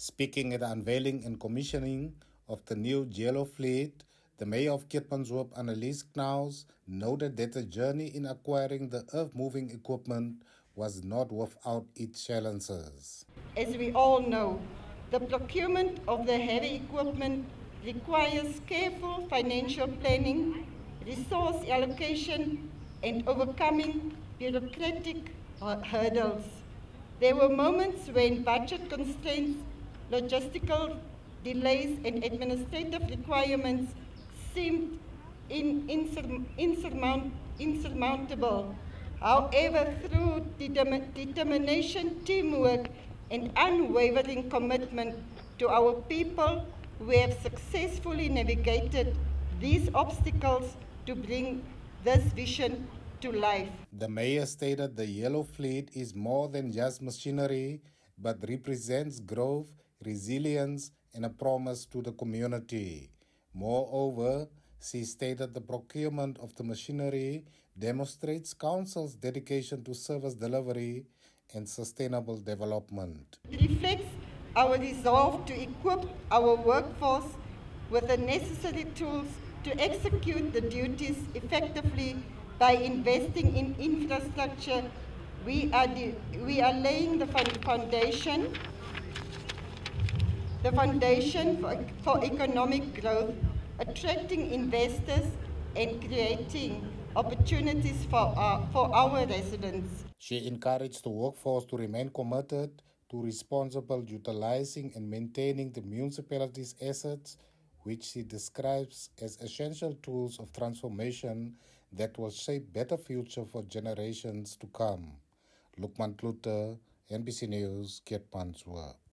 Speaking at the unveiling and commissioning of the new yellow fleet, the Mayor of Keetmanshoop, Annelies Knaus, noted that the journey in acquiring the earth-moving equipment was not without its challenges. As we all know, the procurement of the heavy equipment requires careful financial planning, resource allocation, and overcoming bureaucratic hurdles. There were moments when budget constraints, logistical delays, and administrative requirements seemed insurmountable. However, through determination, teamwork, and unwavering commitment to our people, we have successfully navigated these obstacles to bring this vision to life. The mayor stated the yellow fleet is more than just machinery, but represents growth, resilience, and a promise to the community. Moreover, she stated the procurement of the machinery demonstrates Council's dedication to service delivery and sustainable development. It reflects our resolve to equip our workforce with the necessary tools to execute the duties effectively. By investing in infrastructure, we are laying the foundation for economic growth, attracting investors and creating opportunities for our residents. She encouraged the workforce to remain committed to responsible utilizing and maintaining the municipality's assets, which she describes as essential tools of transformation that will shape better future for generations to come. Lukman Klute, NBC News, Keetmanshoop.